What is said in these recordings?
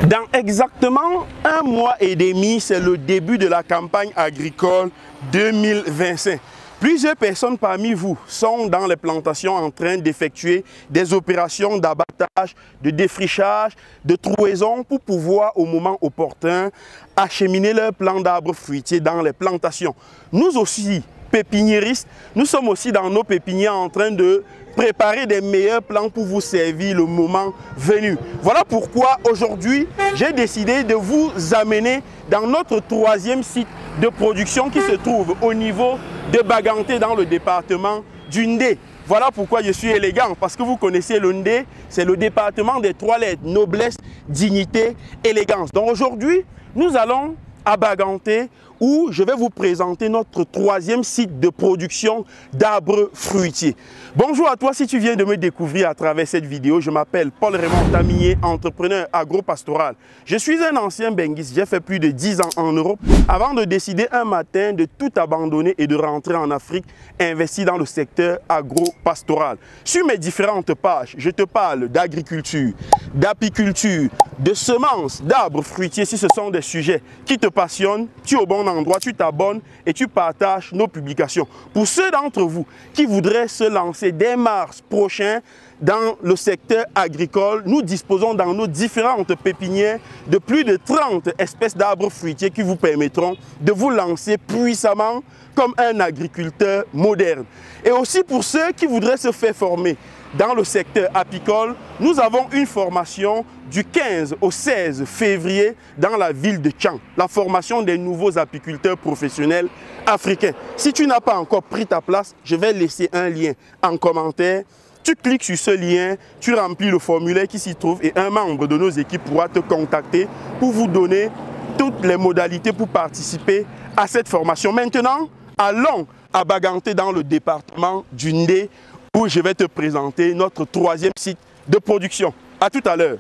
Dans exactement un mois et demi, c'est le début de la campagne agricole 2025. Plusieurs personnes parmi vous sont dans les plantations en train d'effectuer des opérations d'abattage, de défrichage, de trouaison pour pouvoir au moment opportun acheminer leur plant d'arbres fruitiers dans les plantations. Nous aussi, pépiniéristes, nous sommes aussi dans nos pépinières en train de préparer des meilleurs plans pour vous servir le moment venu. Voilà pourquoi aujourd'hui, j'ai décidé de vous amener dans notre troisième site de production qui se trouve au niveau de Baganté dans le département du Ndé. Voilà pourquoi je suis élégant, parce que vous connaissez le Ndé, c'est le département des trois lettres, noblesse, dignité, élégance. Donc aujourd'hui, nous allons à Baganté où je vais vous présenter notre troisième site de production d'arbres fruitiers. Bonjour à toi si tu viens de me découvrir à travers cette vidéo. Je m'appelle Paul-Raymond Taminier, entrepreneur agro-pastoral. Je suis un ancien benguiste, j'ai fait plus de 10 ans en Europe avant de décider un matin de tout abandonner et de rentrer en Afrique, investi dans le secteur agro-pastoral. Sur mes différentes pages, je te parle d'agriculture, d'apiculture, de semences, d'arbres fruitiers. Si ce sont des sujets qui te passionnent, tu es au bon endroit, tu t'abonnes et tu partages nos publications. Pour ceux d'entre vous qui voudraient se lancer dès mars prochain dans le secteur agricole, nous disposons dans nos différentes pépinières de plus de 30 espèces d'arbres fruitiers qui vous permettront de vous lancer puissamment comme un agriculteur moderne. Et aussi pour ceux qui voudraient se faire former dans le secteur apicole, nous avons une formation du 15 au 16 février dans la ville de Tchang, la formation des nouveaux apiculteurs professionnels africains. Si tu n'as pas encore pris ta place, je vais laisser un lien en commentaire. Tu cliques sur ce lien, tu remplis le formulaire qui s'y trouve et un membre de nos équipes pourra te contacter pour vous donner toutes les modalités pour participer à cette formation. Maintenant, allons à Baganté dans le département du Ndé où je vais te présenter notre troisième site de production. À tout à l'heure.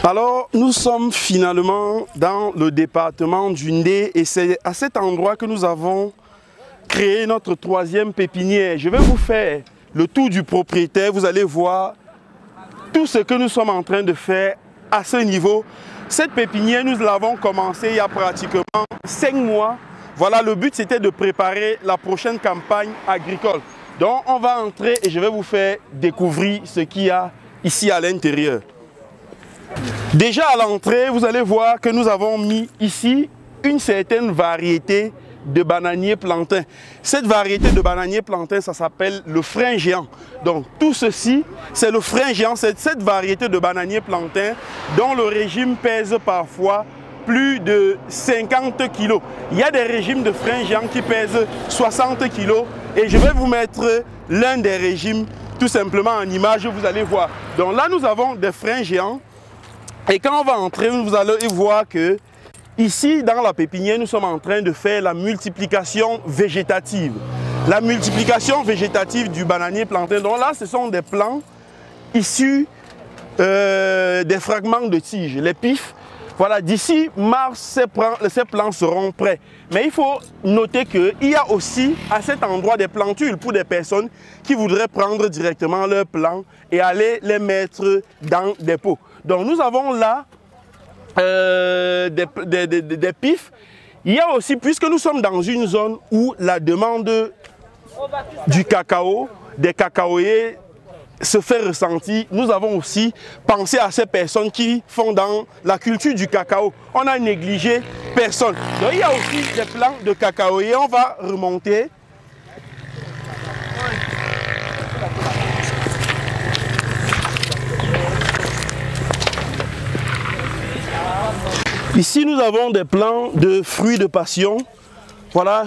Alors, nous sommes finalement dans le département du Ndé et c'est à cet endroit que nous avons créé notre troisième pépinière. Je vais vous faire le tour du propriétaire. Vous allez voir tout ce que nous sommes en train de faire à ce niveau. Cette pépinière, nous l'avons commencé il y a pratiquement 5 mois. Voilà, le but c'était de préparer la prochaine campagne agricole. Donc, on va entrer et je vais vous faire découvrir ce qu'il y a ici à l'intérieur. Déjà à l'entrée, vous allez voir que nous avons mis ici une certaine variété de bananiers plantains. Cette variété de bananiers plantains, ça s'appelle le frein géant. Donc tout ceci, c'est le frein géant, c'est cette variété de bananiers plantains dont le régime pèse parfois plus de 50 kg. Il y a des régimes de frein géant qui pèsent 60 kg et je vais vous mettre l'un des régimes tout simplement en image, vous allez voir. Donc là, nous avons des freins géants. Et quand on va entrer, vous allez voir que ici, dans la pépinière, nous sommes en train de faire la multiplication végétative. La multiplication végétative du bananier plantain. Donc là, ce sont des plants issus des fragments de tiges, les pifs. Voilà, d'ici mars, ces plants seront prêts. Mais il faut noter qu'il y a aussi à cet endroit des plantules pour des personnes qui voudraient prendre directement leurs plants et aller les mettre dans des pots. Donc nous avons là des pifs. Il y a aussi, puisque nous sommes dans une zone où la demande du cacao, des cacaoyers se fait ressentir, nous avons aussi pensé à ces personnes qui font dans la culture du cacao. On a négligé personne. Donc il y a aussi des plants de cacaoyers. On va remonter. Ici, nous avons des plants de fruits de passion. Voilà,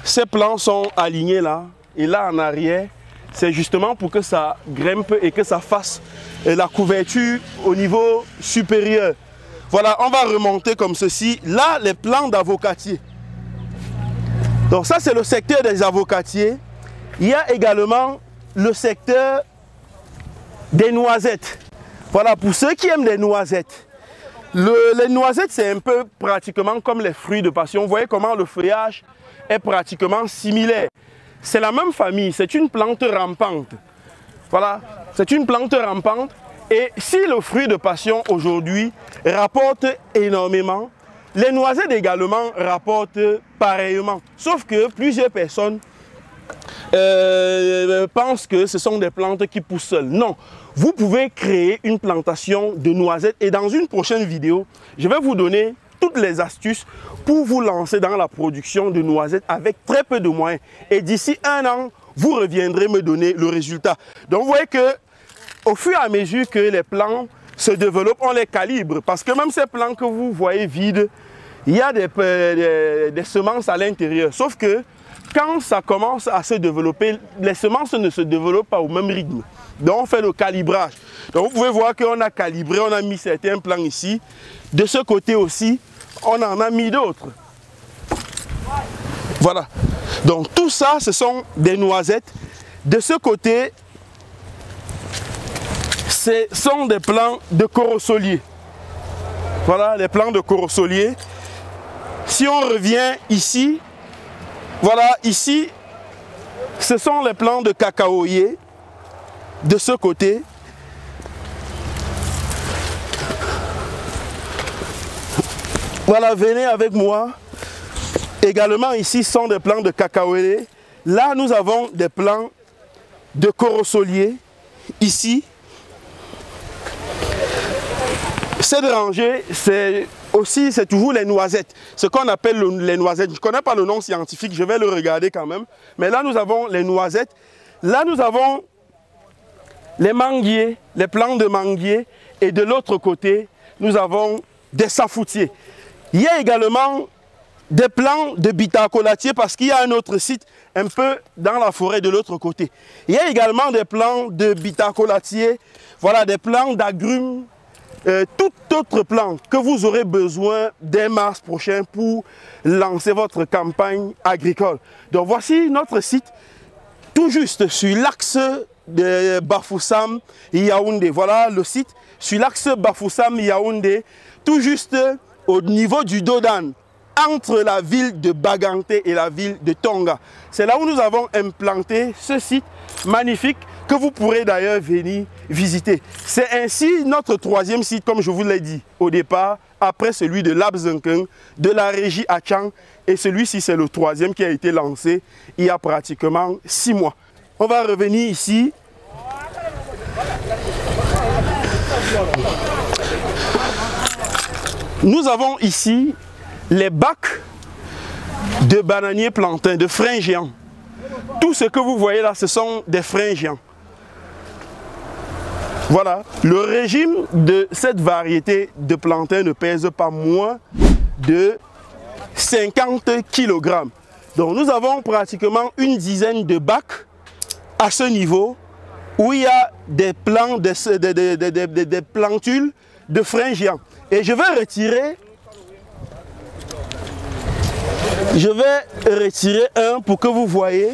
ces plants sont alignés là. Et là, en arrière, c'est justement pour que ça grimpe et que ça fasse la couverture au niveau supérieur. Voilà, on va remonter comme ceci. Là, les plants d'avocatier. Donc ça, c'est le secteur des avocatiers. Il y a également le secteur des noisettes. Voilà, pour ceux qui aiment les noisettes. Les noisettes, c'est un peu pratiquement comme les fruits de passion. Vous voyez comment le feuillage est pratiquement similaire. C'est la même famille, c'est une plante rampante. Voilà, c'est une plante rampante. Et si le fruit de passion aujourd'hui rapporte énormément, les noisettes également rapportent pareillement. Sauf que plusieurs personnes pensent que ce sont des plantes qui poussent seules. Non, vous pouvez créer une plantation de noisettes et dans une prochaine vidéo, je vais vous donner toutes les astuces pour vous lancer dans la production de noisettes avec très peu de moyens. Et d'ici 1 an, vous reviendrez me donner le résultat. Donc vous voyez que au fur et à mesure que les plants se développent, on les calibre. Parce que même ces plants que vous voyez vides, il y a des semences à l'intérieur. Sauf que quand ça commence à se développer, les semences ne se développent pas au même rythme. Donc on fait le calibrage. Donc vous pouvez voir qu'on a calibré, on a mis certains plants ici. De ce côté aussi, on en a mis d'autres. Voilà. Donc tout ça, ce sont des noisettes. De ce côté, ce sont des plants de corosolier. Voilà les plants de corosolier. Si on revient ici, voilà ici, ce sont les plants de cacaoyer. De ce côté, voilà, venez avec moi. Également ici sont des plants de cacaoyer. Là, nous avons des plants de corosolier. Ici, cette rangée, c'est toujours les noisettes. Ce qu'on appelle les noisettes. Je ne connais pas le nom scientifique, je vais le regarder quand même. Mais là, nous avons les noisettes. Là, nous avons les manguiers, les plants de manguier. Et de l'autre côté, nous avons des safoutiers. Il y a également des plants de bitacolatier parce qu'il y a un autre site un peu dans la forêt de l'autre côté. Il y a également des plants de bitacolatier, voilà, des plants d'agrumes, tout autre plante que vous aurez besoin dès mars prochain pour lancer votre campagne agricole. Donc voici notre site tout juste sur l'axe de Bafoussam Yaoundé. Voilà le site sur l'axe Bafoussam Yaoundé, tout juste au niveau du Dodan, entre la ville de Baganté et la ville de Tonga. C'est là où nous avons implanté ce site magnifique que vous pourrez d'ailleurs venir visiter. C'est ainsi notre 3e site, comme je vous l'ai dit au départ, après celui de Labzenkeng, de la régie Achang, et celui-ci c'est le 3e qui a été lancé il y a pratiquement 6 mois. On va revenir ici. Nous avons ici les bacs de bananiers plantains, de freins géants. Tout ce que vous voyez là, ce sont des freins géants. Voilà, le régime de cette variété de plantains ne pèse pas moins de 50 kg. Donc nous avons pratiquement une dizaine de bacs à ce niveau où il y a des plants, des plantules de freins géants. Et je vais retirer un pour que vous voyez.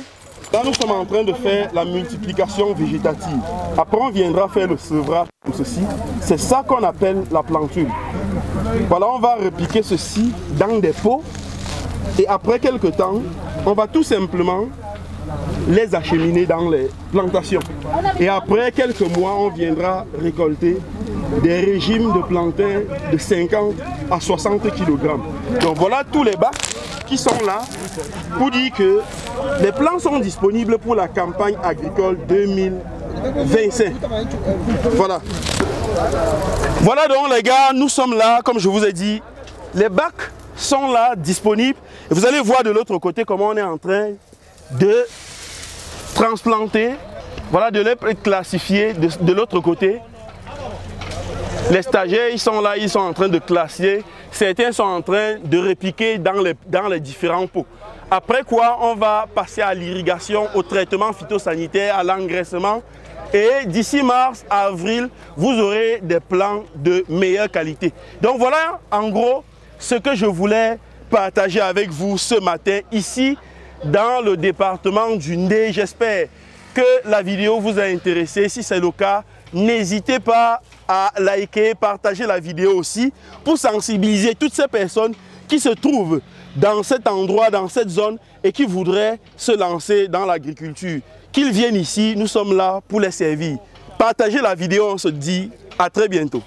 Là, nous sommes en train de faire la multiplication végétative. Après, on viendra faire le sevrage comme ceci. C'est ça qu'on appelle la plantule. Voilà, on va repiquer ceci dans des pots. Et après quelques temps, on va tout simplement les acheminer dans les plantations. Et après quelques mois, on viendra récolter des régimes de plantains de 50 à 60 kg. Donc voilà tous les bacs qui sont là pour dire que les plants sont disponibles pour la campagne agricole 2025. Voilà. Voilà donc les gars, nous sommes là, comme je vous ai dit, les bacs sont là disponibles. Et vous allez voir de l'autre côté comment on est en train de transplanter, voilà, de les classifier de l'autre côté. Les stagiaires, ils sont là, ils sont en train de classer. Certains sont en train de répliquer dans les différents pots. Après quoi, on va passer à l'irrigation, au traitement phytosanitaire, à l'engraissement. Et d'ici mars, avril, vous aurez des plants de meilleure qualité. Donc voilà, en gros, ce que je voulais partager avec vous ce matin, ici, dans le département du Ndé. J'espère que la vidéo vous a intéressé. Si c'est le cas, n'hésitez pas à liker, partager la vidéo aussi pour sensibiliser toutes ces personnes qui se trouvent dans cet endroit, dans cette zone et qui voudraient se lancer dans l'agriculture. Qu'ils viennent ici, nous sommes là pour les servir. Partagez la vidéo, on se dit à très bientôt.